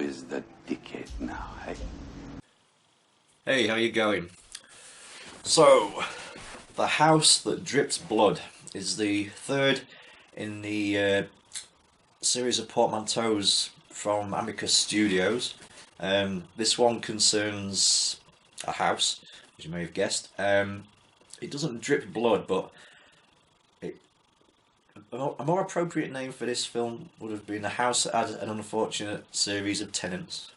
is the dickhead now, hey? Hey, how you going? So, The House That Dripped Blood is the third in the series of portmanteaus from Amicus Studios. This one concerns a house, as you may have guessed. It doesn't drip blood, but a more appropriate name for this film would have been A House That Had an Unfortunate Series of Tenants.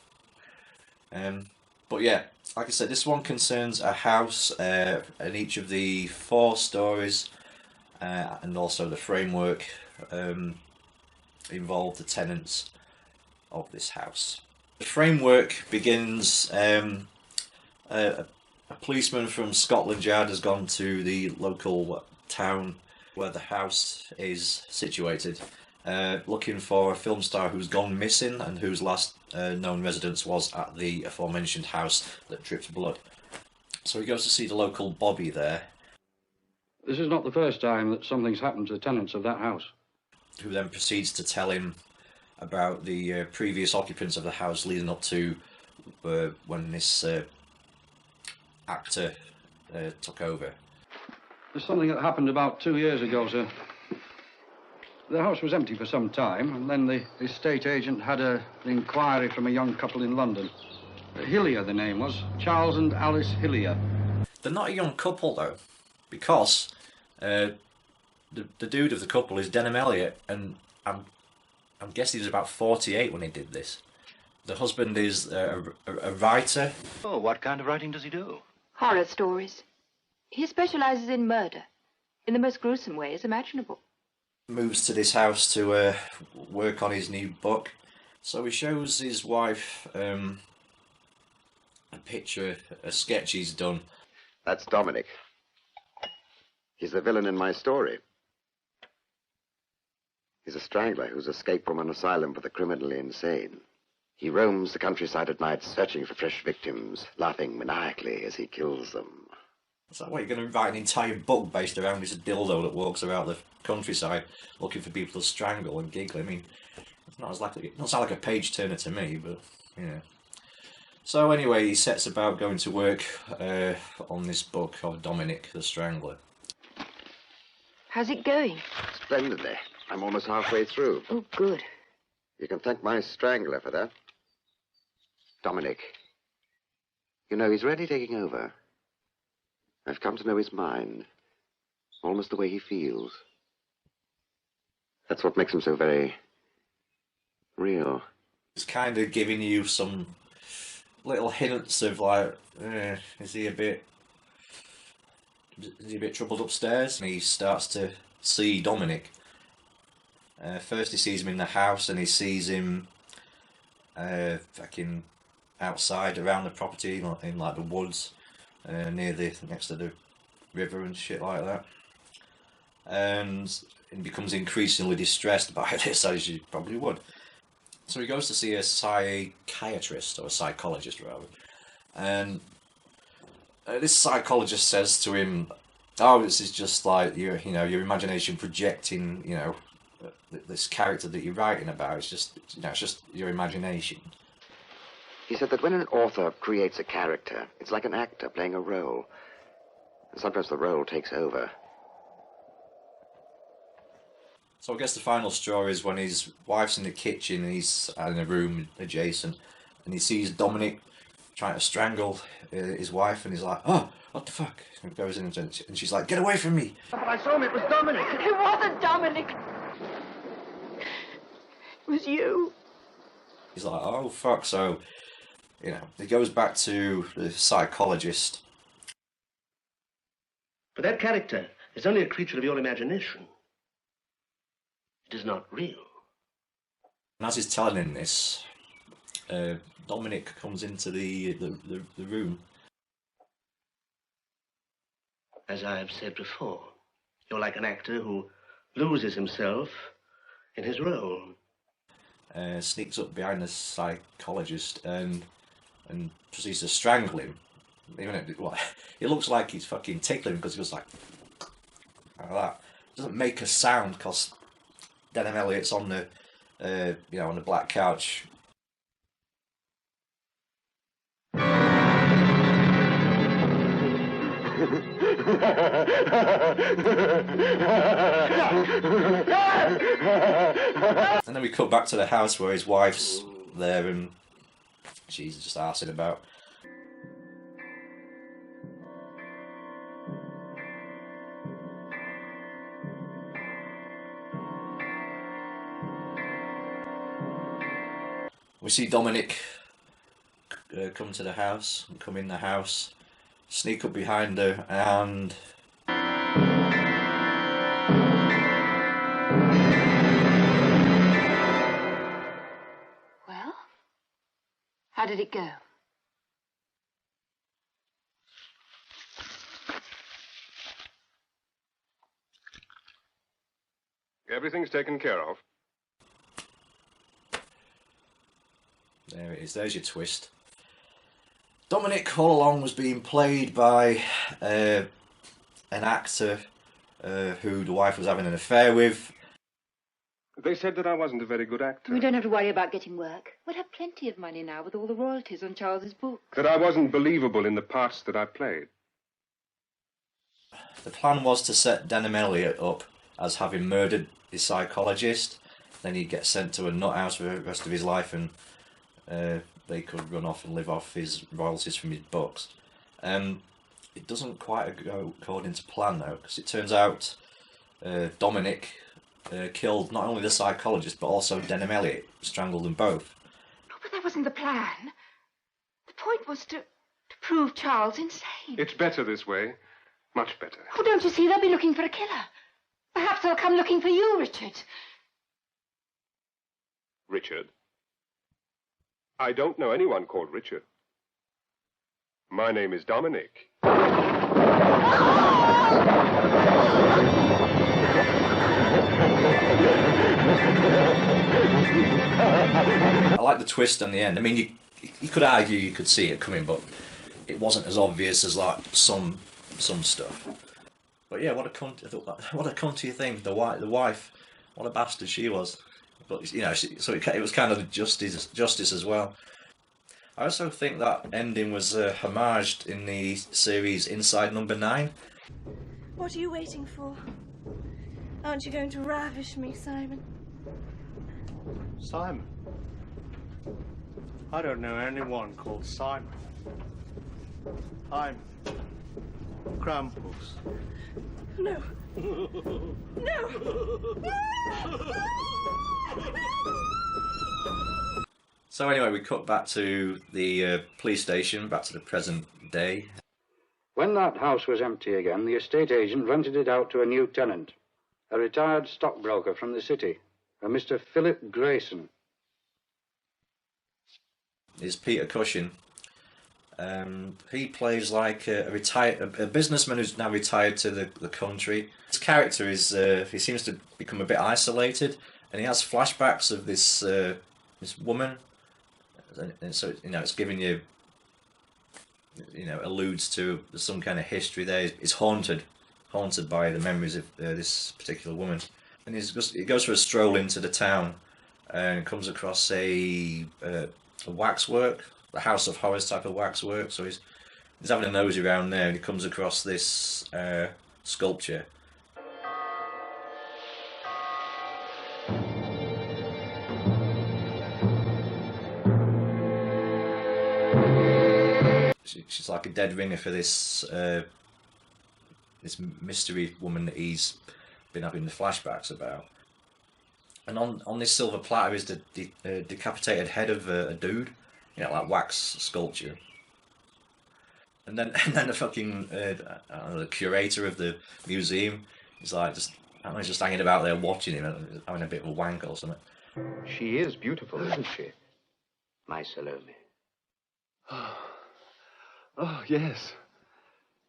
But yeah, like I said, this one concerns a house, and each of the four stories and also the framework involve the tenants of this house. The framework begins. A policeman from Scotland Yard has gone to the local town where the house is situated, looking for a film star who's gone missing and whose last known residence was at the aforementioned house that drips blood. So he goes to see the local Bobby there. This is not the first time that something's happened to the tenants of that house. Who then proceeds to tell him about the previous occupants of the house leading up to when this actor took over. There's something that happened about 2 years ago, sir. The house was empty for some time, and then the estate agent had an inquiry from a young couple in London. Hillier, the name was. Charles and Alice Hillier. They're not a young couple, though, because the dude of the couple is Denham Elliott, and I'm guessing he was about 48 when he did this. The husband is a writer. Oh, what kind of writing does he do? Horror stories. He specializes in murder, in the most gruesome ways imaginable. Moves to this house to work on his new book. So he shows his wife a picture, a sketch he's done. That's Dominic. He's the villain in my story. He's a strangler who's escaped from an asylum for the criminally insane. He roams the countryside at night searching for fresh victims, laughing maniacally as he kills them. Is that what, you're going to write an entire book based around this dildo that walks around the countryside looking for people to strangle and giggle? I mean, it's not as likely, it doesn't sound like a page turner to me, but yeah. So anyway, he sets about going to work on this book of Dominic the Strangler. How's it going? Splendidly. I'm almost halfway through. Oh, good. You can thank my strangler for that. Dominic. You know, he's really taking over. I've come to know his mind. Almost the way he feels. That's what makes him so very real. It's kind of giving you some little hints of like, is he a bit troubled upstairs? And he starts to see Dominic. First he sees him in the house, and he sees him fucking outside around the property, in like the woods, next to the river and shit like that. And he becomes increasingly distressed by this, as you probably would. So he goes to see a psychiatrist, or a psychologist rather, and this psychologist says to him, "Oh, this is just like your imagination projecting, this character that you're writing about. It's just your imagination." He said that when an author creates a character, it's like an actor playing a role. And sometimes the role takes over. So I guess the final straw is when his wife's in the kitchen and he's in a room adjacent, and he sees Dominic trying to strangle his wife, and he's like, "Oh, what the fuck?" And goes in and she's like, "Get away from me!" But I saw him, it was Dominic. It wasn't Dominic. It was you. He's like, "Oh fuck!" So, he goes back to the psychologist. But that character is only a creature of your imagination. It is not real. And as he's telling him this, Dominic comes into the room. As I have said before, you're like an actor who loses himself in his role. Sneaks up behind the psychologist and proceeds to strangle him. It looks like he's fucking tickling him, because he goes like that. Doesn't make a sound because Denham Elliott's on the on the black couch. And then we cut back to the house where his wife's there and she's just arsing about. We see Dominic come to the house, come in the house, sneak up behind her and... Well, how did it go? Everything's taken care of. There it is, there's your twist. Dominic all along was being played by an actor who the wife was having an affair with. They said that I wasn't a very good actor. We don't have to worry about getting work. We'll have plenty of money now with all the royalties on Charles's book. That I wasn't believable in the parts that I played. The plan was to set Denham Elliot up as having murdered his psychologist. Then he'd get sent to a nut house for the rest of his life and they could run off and live off his royalties from his books. It doesn't quite go according to plan though, because it turns out Dominic killed not only the psychologist but also Denham Elliot, strangled them both. Oh, but that wasn't the plan. The point was to prove Charles insane. It's better this way. Much better. Oh, don't you see? They'll be looking for a killer. Perhaps they'll come looking for you, Richard. Richard? I don't know anyone called Richard. My name is Dominic. I like the twist on the end. I mean, you could argue you could see it coming, but it wasn't as obvious as like some stuff. But yeah, what a cunty thing. The wife, what a bastard she was. But you know, so it was kind of justice as well. I also think that ending was homaged in the series Inside Number 9. What are you waiting for? Aren't you going to ravish me, Simon? Simon? I don't know anyone called Simon. I'm Krampus. No. No! So anyway, we cut back to the police station, back to the present day. When that house was empty again, the estate agent rented it out to a new tenant, a retired stockbroker from the city, a Mr. Philip Grayson. Is Peter Cushing. He plays like a businessman who's now retired to the country. His character is he seems to become a bit isolated, and he has flashbacks of this woman, and so you know it's giving you alludes to some kind of history there. He's haunted by the memories of this particular woman, and he goes for a stroll into the town and comes across a waxwork. The House of Horrors type of waxwork. So he's having a nosy around there and he comes across this sculpture. She's like a dead ringer for this this mystery woman that he's been having the flashbacks about. And on this silver platter is the decapitated head of a dude. You know, like wax sculpture. And then the fucking the curator of the museum is like just hanging about there watching him and having a bit of a wank or something. She is beautiful, isn't she? My Salome. Oh, yes.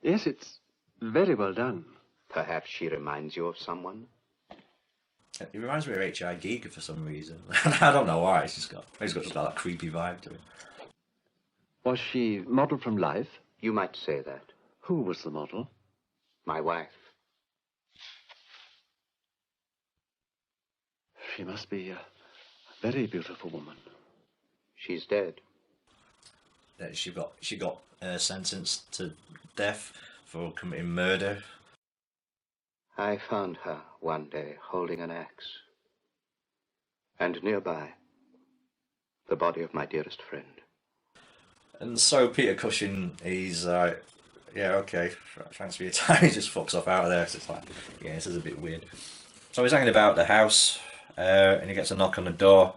Yes, it's very well done. Perhaps she reminds you of someone? It reminds me of H.I. Giger for some reason. I don't know why. He's got that creepy vibe to him. Was she model from life? You might say that. Who was the model? My wife. She must be a very beautiful woman. She's dead. She got sentenced to death for committing murder. I found her one day holding an axe. And nearby, the body of my dearest friend. And so Peter Cushing, he's like, yeah, okay, thanks for your time. He just fucks off out of there. So it's like, yeah, this is a bit weird. So he's hanging about the house, and he gets a knock on the door.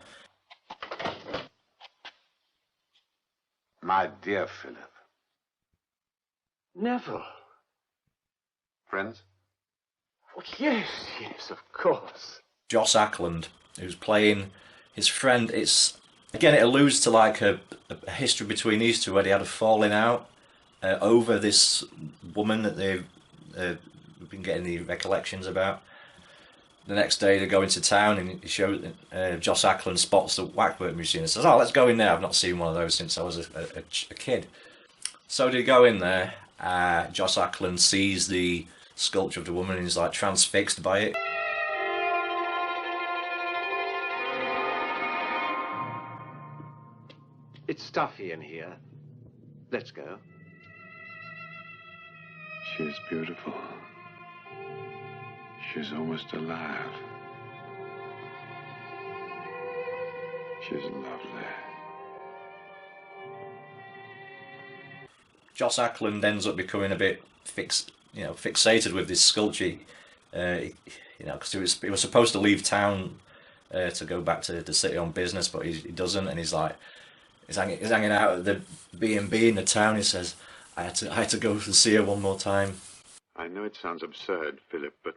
My dear Philip. Neville. Friends? Oh, yes, of course. Joss Ackland, who's playing his friend. It's again, it alludes to like a history between these two where they had a falling out over this woman that they've been getting the recollections about. The next day they go into town and he shows Joss Ackland spots the Waxwork Museum and says, "Oh, let's go in there. I've not seen one of those since I was a kid." So they go in there. Joss Ackland sees the sculpture of the woman and he's like transfixed by it. It's stuffy in here. Let's go. She's beautiful. She's almost alive. She's lovely. Joss Ackland ends up becoming a bit fixated with this sculpture, because he was supposed to leave town to go back to the city on business, but he doesn't, and he's hanging out at the B&B in the town. He says, I had to go and see her one more time. I know it sounds absurd, Philip, but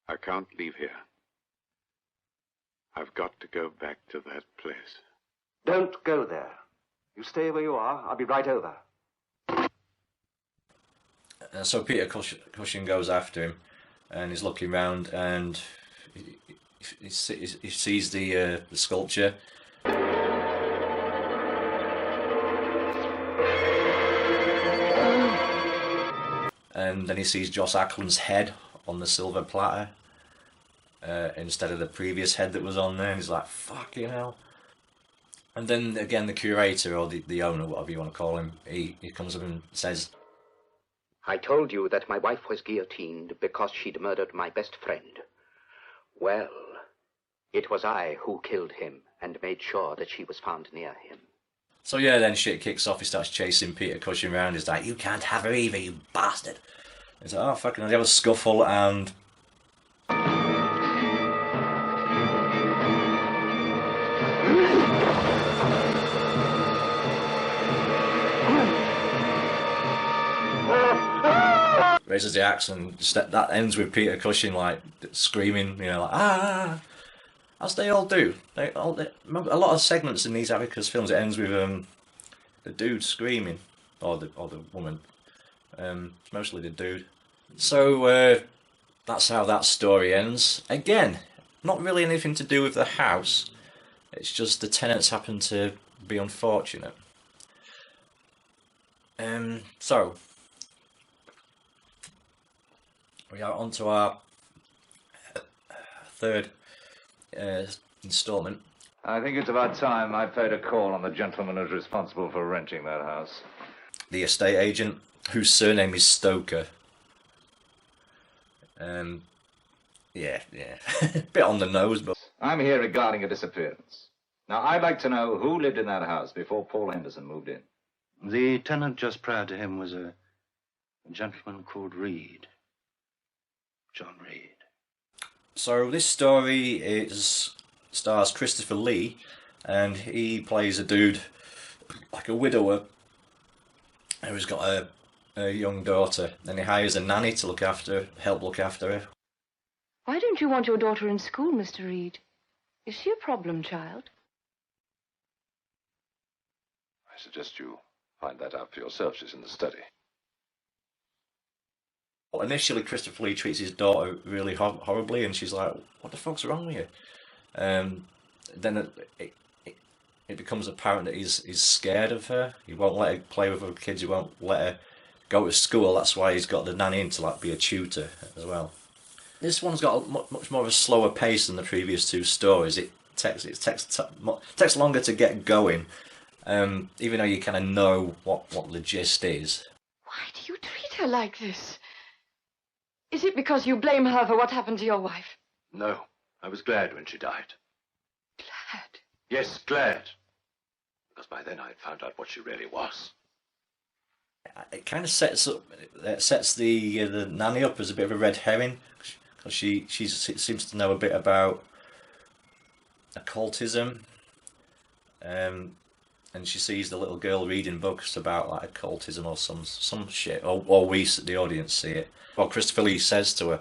I can't leave here. I've got to go back to that place. Don't go there. You stay where you are. I'll be right over. And so Peter Cushing goes after him, and he's looking around, and he sees the sculpture. And then he sees Joss Ackland's head on the silver platter instead of the previous head that was on there, and he's like, fucking hell. And then again the curator, or the owner, whatever you want to call him, he comes up and says, I told you that my wife was guillotined because she'd murdered my best friend. Well, it was I who killed him and made sure that she was found near him. So yeah, then shit kicks off. He starts chasing Peter Cushing around. He's like, you can't have her either, you bastard. He's like, oh, fucking hell. They have a scuffle, and raises the axe, and that ends with Peter Cushing like screaming, like ah, as they all do. Remember, a lot of segments in these Amicus films, it ends with the dude screaming, or the woman. Mostly the dude. So that's how that story ends. Again, not really anything to do with the house. It's just the tenants happen to be unfortunate. So we are on to our third instalment. I think it's about time I paid a call on the gentleman who's responsible for renting that house. The estate agent, whose surname is Stoker. Yeah. Bit on the nose, but... I'm here regarding a disappearance. Now, I'd like to know who lived in that house before Paul Henderson moved in. The tenant just prior to him was a gentleman called Reed. John Reed. So this story stars Christopher Lee, and he plays a dude, like a widower, who's got a young daughter, and he hires a nanny to help look after her. Why don't you want your daughter in school, Mr. Reed? Is she a problem child? I suggest you find that out for yourself. She's in the study. Well, initially, Christopher Lee treats his daughter really horribly, and she's like, what the fuck's wrong with you? Then it becomes apparent that he's scared of her. He won't let her play with other kids. He won't let her go to school. That's why he's got the nanny in to be a tutor as well. This one's got much more of a slower pace than the previous two stories. It takes longer to get going, even though you kind of know what the gist is. Why do you treat her like this? Is it because you blame her for what happened to your wife? No. I was glad when she died. Glad? Yes, glad. Because by then I'd found out what she really was. It kind of sets the nanny up as a bit of a red herring, because she seems to know a bit about occultism, and she sees the little girl reading books about like occultism or some shit, or we the audience see it. Well, Christopher Lee says to her,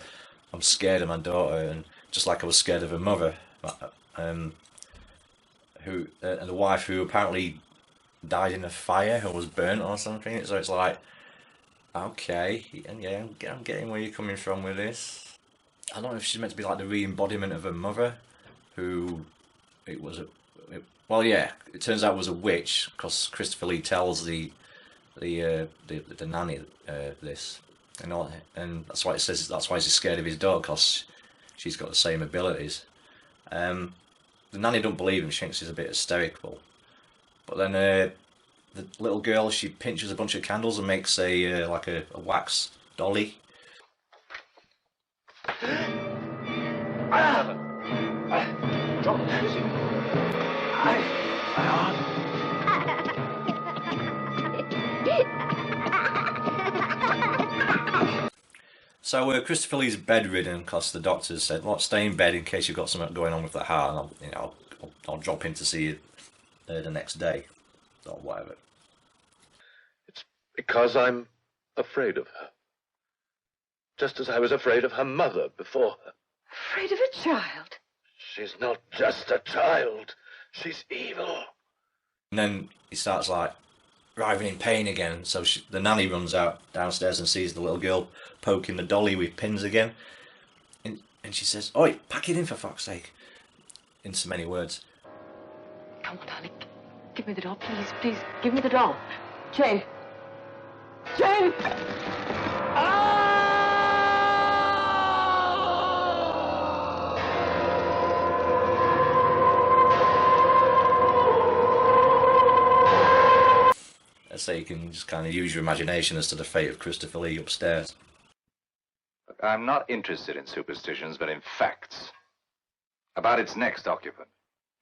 "I'm scared of my daughter," and just like I was scared of her mother, and the wife who apparently died in a fire or was burnt or something. So it's like, okay, yeah, I'm getting where you're coming from with this. I don't know if she's meant to be like the re-embodiment of her mother, who it turns out was a witch, because Christopher Lee tells the nanny this, and that's why it says that's why he's scared of his daughter, because she's got the same abilities. The nanny don't believe him; she thinks he's a bit hysterical. But then the little girl, she pinches a bunch of candles and makes a wax dolly. So Christopher Lee's bedridden because the doctors said, "Well, stay in bed in case you've got something going on with the heart, and I'll drop in to see you the next day, or whatever." It's because I'm afraid of her. Just as I was afraid of her mother before her. Afraid of a child? She's not just a child. She's evil. And then he starts like writhing in pain again. So the nanny runs out downstairs and sees the little girl poking the dolly with pins again. And she says, "Oi, pack it in for fuck's sake." In so many words. Come on, darling. Give me the doll, please. Please, give me the doll. Jane. Jane! So you can just kind of use your imagination as to the fate of Christopher Lee upstairs. Look, I'm not interested in superstitions, but in facts. About its next occupant.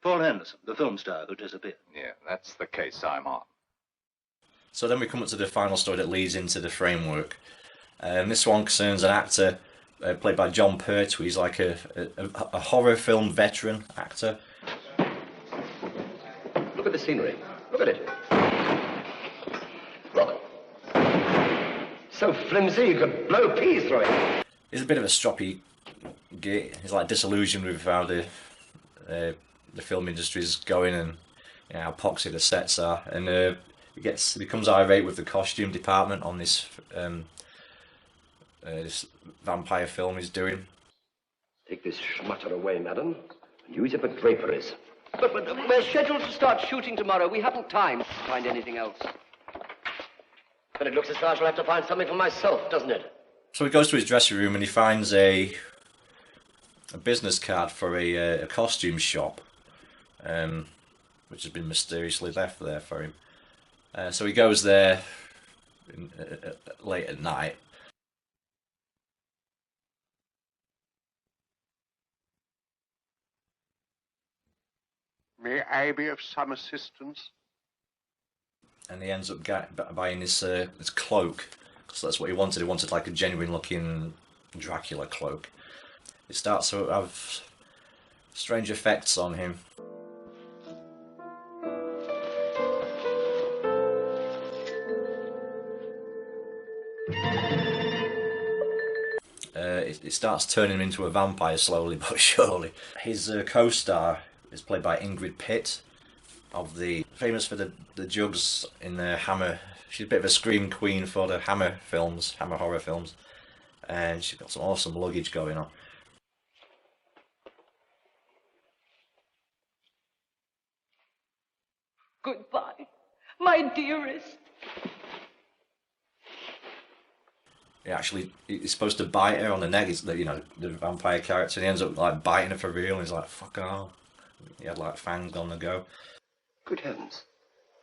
Paul Henderson, the film star who disappeared. Yeah, that's the case I'm on. So then we come up to the final story that leads into the framework. This one concerns an actor played by John Pertwee. He's like a horror film veteran actor. Look at the scenery. Look at it. Look. So flimsy you could blow peas through it. He's a bit of a stroppy git. He's like disillusioned with how the film industry is going, and how poxy the sets are, and he becomes irate with the costume department on this this vampire film he's doing. Take this schmutter away, madam, and use it for draperies. But we're scheduled to start shooting tomorrow. We haven't time to find anything else. But it looks as though I shall have to find something for myself, doesn't it? So he goes to his dressing room and he finds a business card for a costume shop, which has been mysteriously left there for him. So he goes there late at night. May I be of some assistance? And he ends up buying this cloak, because that's what he wanted. He wanted like a genuine looking Dracula cloak. It starts to have strange effects on him. It starts turning him into a vampire slowly but surely. His co-star is played by Ingrid Pitt, famous for the jugs in the Hammer. She's a bit of a scream queen for the Hammer horror films, and she's got some awesome luggage going on. Goodbye, my dearest. He's supposed to bite her on the neck. It's the vampire character, and he ends up like biting her for real. And he's like, "Fuck off." He had like fangs on the go. Good heavens!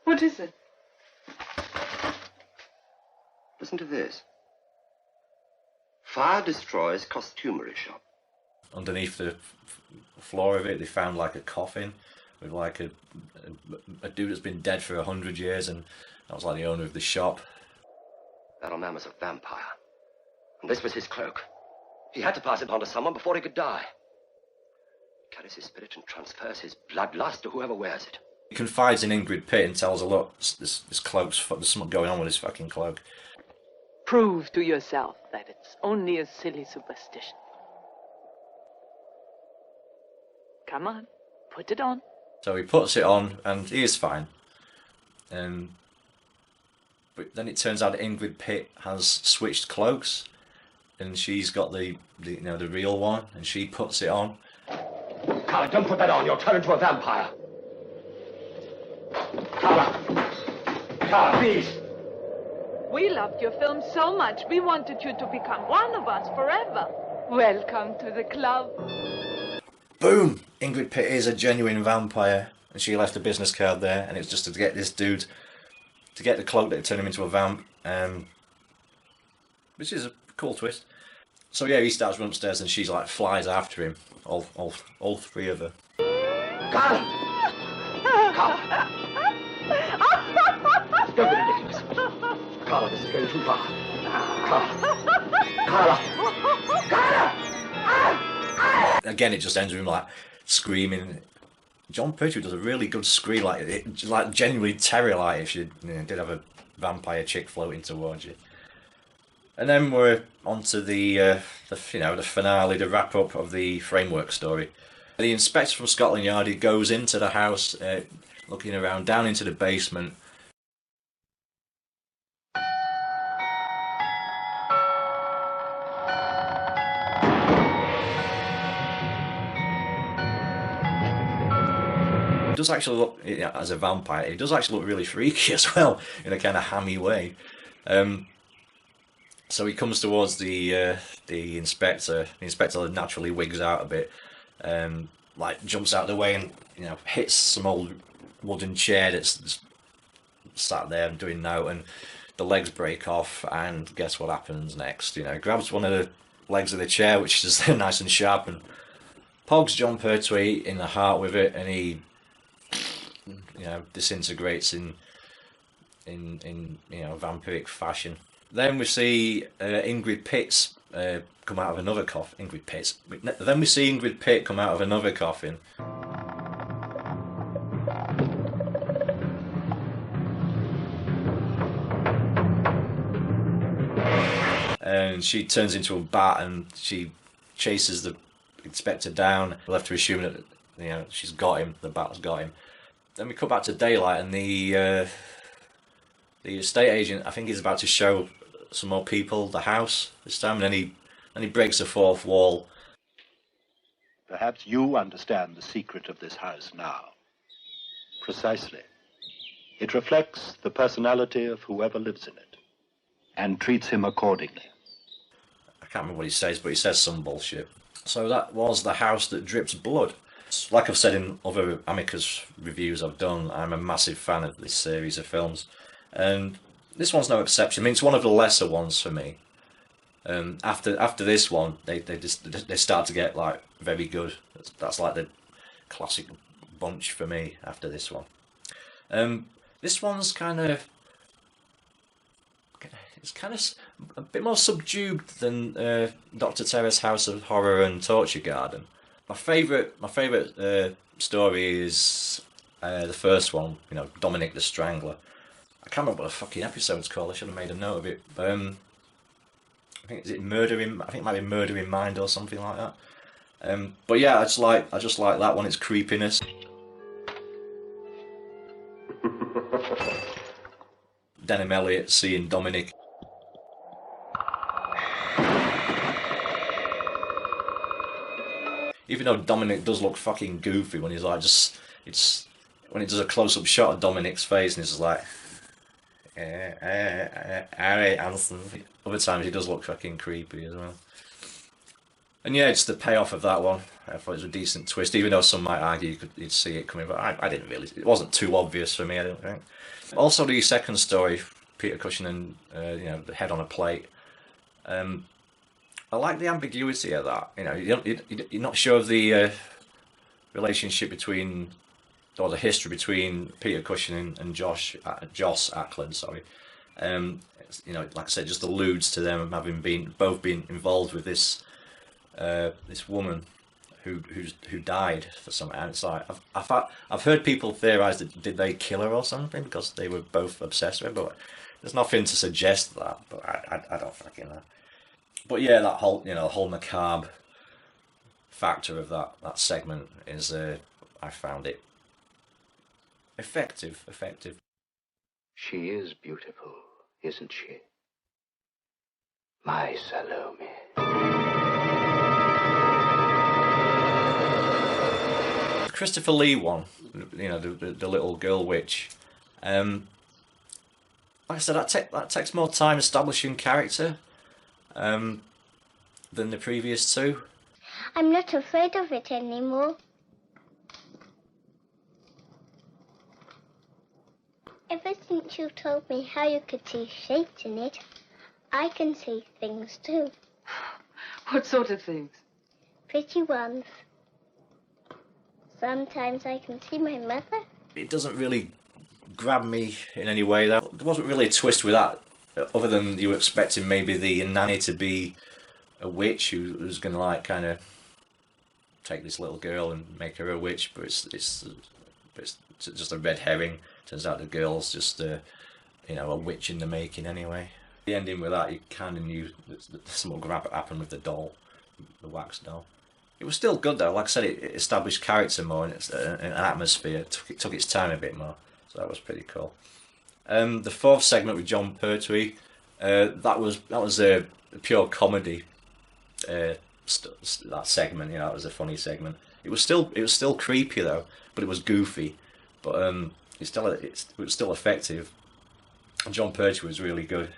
What is it? Listen to this. Fire destroys costumery shop. Underneath the floor of it, they found like a coffin with like a dude that's been dead for 100 years, and that was like the owner of the shop. That old man was a vampire. And this was his cloak. He had to pass it on to someone before he could die. He carries his spirit and transfers his bloodlust to whoever wears it. He confides in Ingrid Pitt and tells her, look, this cloak's, there's something going on with this fucking cloak. Prove to yourself that it's only a silly superstition. Come on, put it on. So he puts it on, and he is fine. But then it turns out that Ingrid Pitt has switched cloaks, and she's got the real one, and she puts it on. Carla, don't put that on. You'll turn into a vampire. Carla! Carla, please! We loved your film so much, we wanted you to become one of us forever. Welcome to the club. Boom! Ingrid Pitt is a genuine vampire, and she left a business card there, and it's just to get this dude, to get the cloak that would turn him into a vamp, which is a cool twist. So yeah, he starts running upstairs, and she's like flies after him, all three of her. Carla! Carla! Don't be ridiculous. Carla, this is going too far. Carla! Carla! Again, it just ends with him like screaming. John Pertwee does a really good scream, like genuinely terror-like if you did have a vampire chick floating towards you. And then we're on to the finale, the wrap-up of the framework story. The inspector from Scotland Yard, he goes into the house, looking around, down into the basement. It does actually look, as a vampire, it does actually look really freaky as well, in a kind of hammy way. So he comes towards the inspector. The inspector naturally wigs out a bit, like jumps out of the way and hits some old wooden chair that's sat there and doing now, and the legs break off. And guess what happens next? Grabs one of the legs of the chair, which is nice and sharp, and pogs John Pertwee in the heart with it, and he disintegrates in vampiric fashion. Then we see Ingrid Pitt come out of another coffin. Then we see Ingrid Pitt come out of another coffin. And she turns into a bat, and she chases the inspector down. We'll have to assume that she's got him. The bat's got him. Then we cut back to daylight, and the estate agent, I think, is about to show some more people the house this time, and then he breaks the fourth wall. Perhaps you understand the secret of this house now. Precisely. It reflects the personality of whoever lives in it, and treats him accordingly. I can't remember what he says, but he says some bullshit. So that was The House That Drips Blood. Like I've said in other Amicus reviews I've done, I'm a massive fan of this series of films, and this one's no exception. I mean, it's one of the lesser ones for me. After this one, they start to get like very good. That's like the classic bunch for me. After this one, this one's kind of a bit more subdued than Dr. Terra's House of Horror and Torture Garden. My favourite story is the first one. Dominic the Strangler. I can't remember what the fucking episode's called. I should have made a note of it. I think it might be Murder in Mind or something like that. But yeah, I just like that one. Its creepiness. Denham Elliott seeing Dominic. Even though Dominic does look fucking goofy when he's like when it does a close-up shot of Dominic's face, and it's just like, alright, Anson. Other times he does look fucking creepy as well. And yeah, it's the payoff of that one. I thought it was a decent twist, even though some might argue you'd see it coming, but I didn't really. It wasn't too obvious for me, I don't think. Also, the second story, Peter Cushing and you know, the head on a plate. I like the ambiguity of that. You know, you're not sure of the relationship between, or the history between Peter Cushing and Joss Ackland. Sorry, you know, like I said, just alludes to them having both been involved with this this woman who died for something. And it's like I've heard people theorize that did they kill her or something because they were both obsessed with her, but there's nothing to suggest that. But I don't fucking know. But yeah, that whole, you know, the whole macabre factor of that segment is I found it effective. She is beautiful, isn't she? My Salome. Christopher Lee one, you know, the little girl witch. Like I said, that takes more time establishing character than the previous two. I'm not afraid of it anymore. Ever since you told me how you could see shapes in it, I can see things too. What sort of things? Pretty ones. Sometimes I can see my mother. It doesn't really grab me in any way. There wasn't really a twist with that, other than you were expecting maybe the nanny to be a witch who was going to like kind of take this little girl and make her a witch, but it's just a red herring. Turns out the girl's just you know, a witch in the making anyway. The ending with that, you kind of knew that something would happen with the doll, the wax doll. It was still good though. Like I said, it established character more and it's an atmosphere. It took its time a bit more, so that was pretty cool. The fourth segment with John Pertwee, that was a pure comedy. That segment, you know, it was a funny segment. It was still creepy though, but it was goofy. But it was still effective. John Pertwee was really good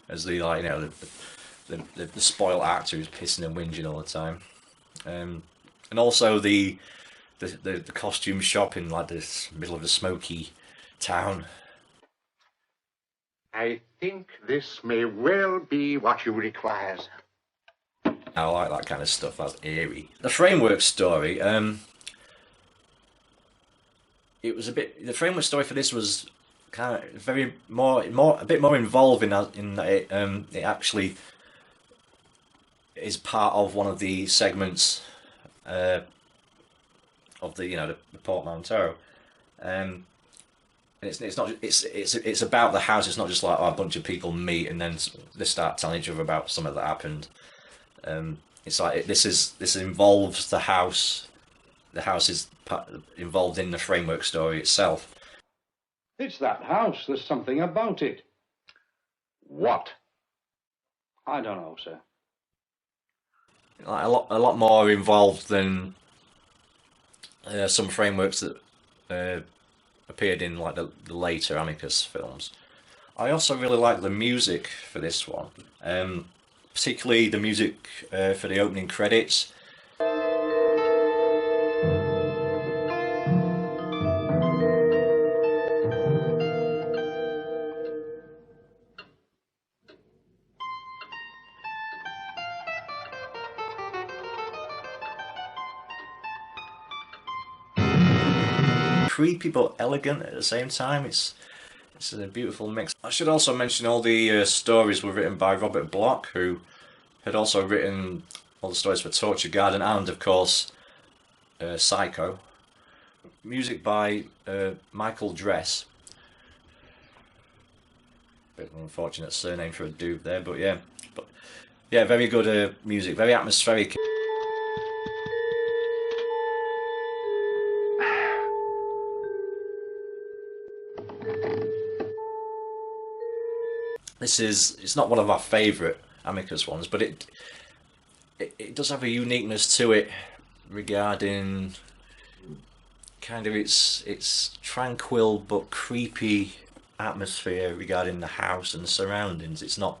as the, like, you know, the spoiled actor who's pissing and whinging all the time. And also the costume shop in like this middle of a smoky town. I think this may well be what you require. I like that kind of stuff. That's eerie. The framework story. It was a bit. The framework story for this was kind of a bit more involved in that it actually is part of one of the segments of the, you know, the portmanteau. It's about the house. It's not just like, oh, a bunch of people meet and then they start telling each other about something that happened. It's like this involves the house. The house is involved in the framework story itself. It's that house. There's something about it. What? I don't know, sir. Like a lot more involved than some frameworks that appeared in like the later Amicus films. I also really like the music for this one, particularly the music for the opening credits. Creepy but elegant at the same time. It's a beautiful mix. I should also mention all the stories were written by Robert Bloch, who had also written all the stories for Torture Garden and, of course, Psycho. Music by Michael Dress. Bit of an unfortunate surname for a dude there, but yeah, very good music, very atmospheric. It's not one of our favourite Amicus ones, but it does have a uniqueness to it regarding kind of its tranquil but creepy atmosphere regarding the house and the surroundings. It's not,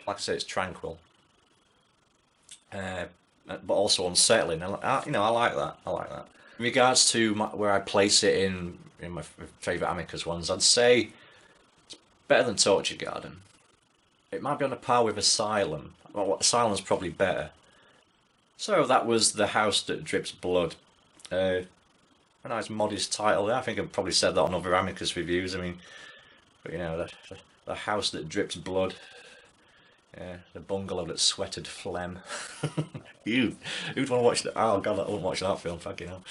like I say, it's tranquil, but also unsettling. I like that. In regards to where I place it in my favourite Amicus ones, I'd say better than Torture Garden. It might be on a par with Asylum. Well, Asylum's probably better. So that was The House That Drips Blood. A nice modest title there. I think I've probably said that on other Amicus reviews. I mean, but you know, the House That Drips Blood. Yeah, the bungalow that sweated phlegm. Who'd want to watch that? Oh god, I wouldn't watch that film, fucking hell.